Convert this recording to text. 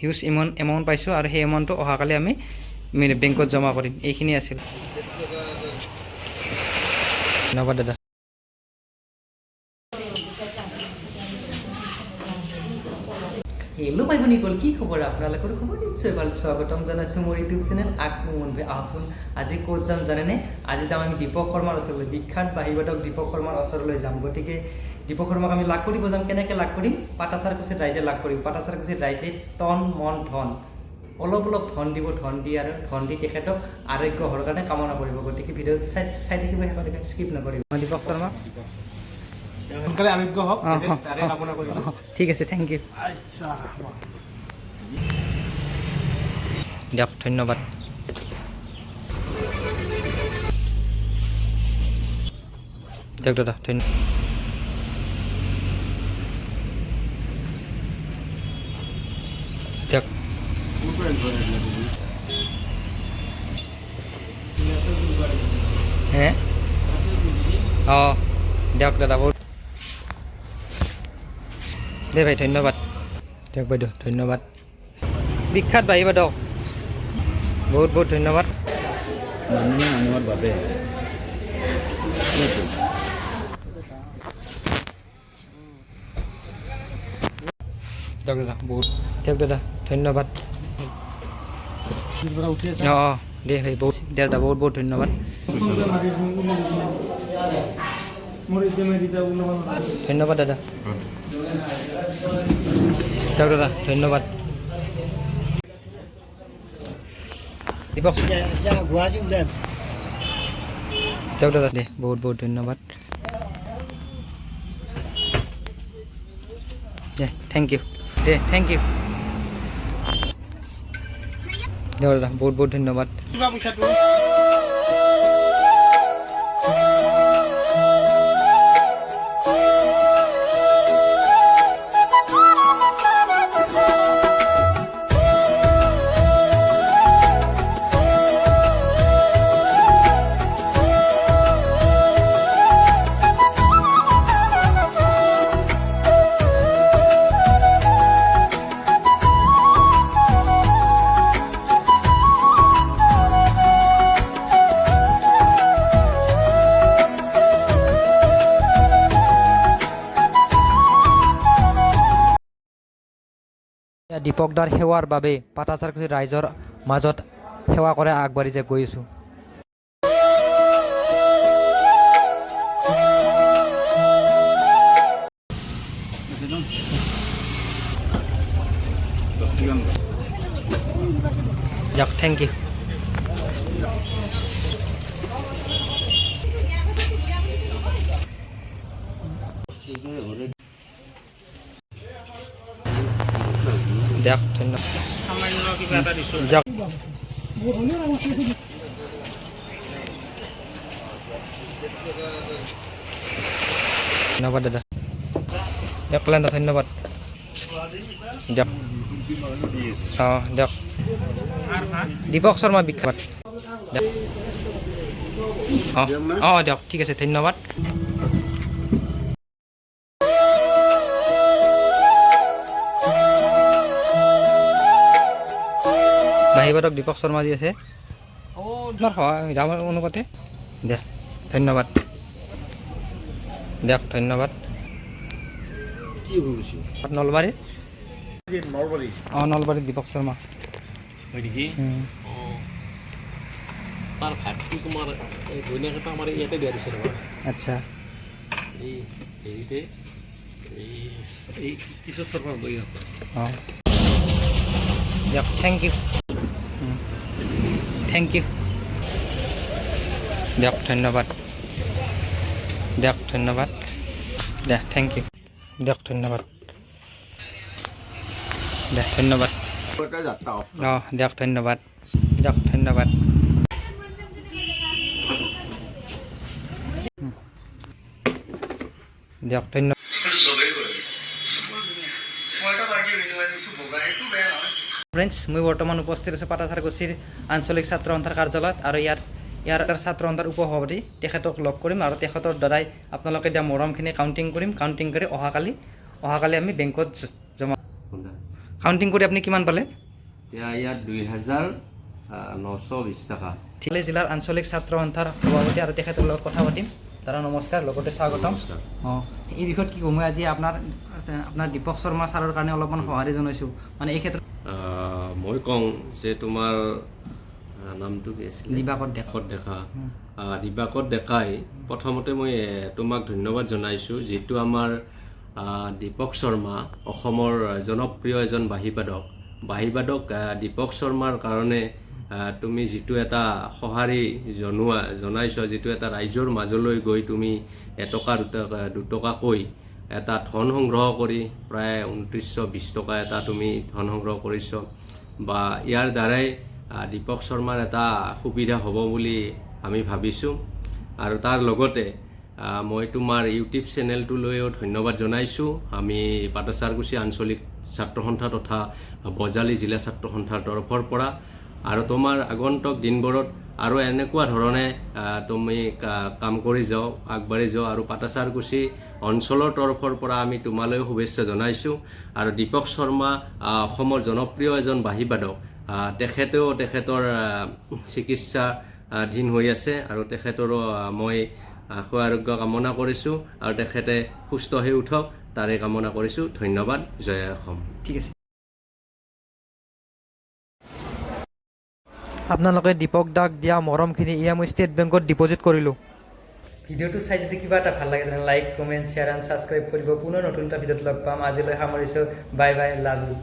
Huge amount পাইছোঁ আৰু সেই এমাউণ্টটো অহাকালি আমি বেংকত জমা কৰিম। এইখিনি আছিল। ধন্যবাদ দাদা। হেল্ল' ভাই ভনীসকল, কি খবৰ? আপোনালোকৰ খবৰ নিশ্চয় ভাল। স্বাগতম জনাইছোঁ মোৰ ইউটিউব চেনেল আগমন ভাই। আহকচোন আজি ক'ত যাম জানেনে? আজি যাম আমি দীপক শৰ্মাৰ ওচৰলৈ, বিখ্যাত বাহিৰবাদক দীপক শৰ্মাৰ ওচৰলৈ যাম। গতিকে দীপক শৰ্মাক আমি লাগ কৰিব যাম। কেনেকৈ লাগ কৰিম? পাটাচাৰকুচিত ৰাইজে লাগ কৰিম। পাটাচাৰকুচিত ৰাইজে তন মন ধন অলপ ধন দিব। ধন দি তেখেতক আৰোগ্য হোৱাৰ কাৰণে কামনা কৰিব। গতিকে ভিডিঅ'ত চাই থাকিব, শেষলৈকে স্কিপ নকৰিব। দীপক শৰ্মা সোনকালে আৰোগ্য হওক, তাৰে কামনা কৰিলোঁ। ঠিক আছে, থেংক ইউ। আচ্ছা দিয়ক, ধন্যবাদ। দিয়ক দাদা, ধন্যবাদ। দিয়ক। হে অঁ দিয়ক দাদা, বহুত দে ভাই, ধন্যবাদ। দিয়ক বাইদেউ, ধন্যবাদ। বিখ্যাত বাহিৰবাদক বহুত ধন্যবাদ। মানুহে মানুহৰ বাবে দিয়ক দাদা, বহুত দিয়ক দাদা, ধন্যবাদ। অঁ দে ভাই, বহুত দিয়ক দাদা, বহুত ধন্যবাদ। ধন্যবাদ দাদা। দিয়ক দাদা, ধন্যবাদ। দীপক দিয়ক দাদা, দে বহুত ধন্যবাদ। দে থেংক ইউ, দে থেংক ইউ। দিয়ক দাদা, বহুত ধন্যবাদ। কিবা পইচাটো দীপক দাৰ সেৱাৰ বাবে পাটাচাৰকুচিৰ ৰাইজৰ মাজত সেৱা কৰে আগবাঢ়ি যে গৈ আছোঁ। দিয়ক, থেংক ইউ। দিয়ক, ধন্যবাদ। সামান্য কিবা এটা দিছোঁ। দিয়ক। ধন্যবাদ দাদা। দিয়ক কলেন দা, ধন্যবাদ। দিয়ক। অঁ দিয়ক। দীপক শৰ্মা বিখ্যাত। দিয়ক। অঁ দিয়ক, ঠিক আছে, ধন্যবাদ। বাহিৰবাদক দীপক শৰ্মা যি আছে, আপোনাৰ হয় অনুপাতে দে, ধন্যবাদ। দিয়ক, ধন্যবাদ। নলবাৰী অঁ নলবাৰীত দীপক শৰ্মা হয় নেকি? তাৰ ভাতটো তোমাৰ এই ঘৈণীয়েকটা আমাৰ ইয়াতে দিয়া দিছে ৰ'বা। আচ্ছা। এই হেৰিতে এই কিশোৰ শৰ্মাৰ বহি অঁ দিয়ক, থেংক ইউ। Thank U. দিয়ক, ধন্যবাদ। দিয়ক, ধন্যবাদ। দে, থেংক ইউ। দিয়ক, ধন্যবাদ। দে, ধন্যবাদ। অঁ দিয়ক, ধন্যবাদ। দিয়ক, ধন্যবাদ। দিয়ক, ধন্যবাদ। ফ্ৰেণ্ডছ, মই বৰ্তমান উপস্থিত আছোঁ পাটাচাৰকুচিৰ আঞ্চলিক ছাত্ৰ সন্থাৰ কাৰ্যালয়ত, আৰু ইয়াৰ ছাত্ৰ সন্থাৰ উপসভাপতি তেখেতক লগ কৰিম, আৰু তেখেতৰ দ্বাৰাই আপোনালোকে দিয়া মৰমখিনি কাউণ্টিং কৰিম। কাউণ্টিং কৰি অহাকালি আমি বেংকত জমা কাউণ্টিং কৰি আপুনি কিমান পালে? এতিয়া ইয়াত 2,920 টকা। ধেমাজি জিলাৰ আঞ্চলিক ছাত্ৰ সন্থাৰ সভাপতি আৰু তেখেতৰ লগত কথা পাতিম। দাদা নমস্কাৰ, লগতে স্বাগতম। অঁ, এই বিষয়ত কি ক'ম, মই আজি আপোনাৰ দীপক শৰ্মা ছাৰৰ কাৰণে অলপমান সঁহাৰি জনাইছোঁ, মানে এই ক্ষেত্ৰত মই কওঁ যে তোমাৰ নামটো কি আছিল? দিবাকত ডেকা। ডেকা। দিবাকত ডেকাই প্ৰথমতে মই তোমাক ধন্যবাদ জনাইছোঁ, যিটো আমাৰ দীপক শৰ্মা অসমৰ জনপ্ৰিয় এজন বাঁহীবাদক দীপক শৰ্মাৰ কাৰণে তুমি যিটো এটা সঁহাৰি জনাইছ, যিটো এটা ৰাইজৰ মাজলৈ গৈ তুমি এটকা দুটকাকৈ এটা ধন সংগ্ৰহ কৰি প্ৰায় ২৯20 টকা এটা তুমি ধন সংগ্ৰহ কৰিছ, বা ইয়াৰ দ্বাৰাই দীপক শৰ্মাৰ এটা সুবিধা হ'ব বুলি আমি ভাবিছোঁ। আৰু তাৰ লগতে মই তোমাৰ ইউটিউব চেনেলটোলৈও ধন্যবাদ জনাইছোঁ। আমি পাটাচাৰকুছি আঞ্চলিক ছাত্ৰ সন্থা তথা বজালী জিলা ছাত্ৰ সন্থাৰ তৰফৰ পৰা, আৰু তোমাৰ আগন্তুক দিনবোৰত আৰু এনেকুৱা ধৰণে তুমি কাম কৰি যাওঁ, আগবাঢ়ি যাওঁ, আৰু পাটাচাৰকুছি অঞ্চলৰ তৰফৰ পৰা আমি তোমালৈও শুভেচ্ছা জনাইছোঁ। আৰু দীপক শৰ্মা অসমৰ জনপ্ৰিয় এজন বাঁহীবাদক, তেখেতৰ চিকিৎসাধীন হৈ আছে, আৰু তেখেতৰো মই আশু আৰোগ্য কামনা কৰিছোঁ, আৰু তেখেতে সুস্থ হৈ উঠক তাৰে কামনা কৰিছোঁ। ধন্যবাদ। জয় অসম। ঠিক আছে। আপোনালোকে দীপক দাক দিয়া মৰমখিনি এয়া মই ষ্টেট বেংকত ডিপ'জিট কৰিলোঁ। ভিডিঅ'টো চাই যদি কিবা এটা ভাল লাগে তেনে like, comment, share and subscribe কৰিব। পুনৰ নতুন এটা ভিডিঅ'ত লগ পাম। আজিলৈ সামৰিছোঁ। Bye bye, love you.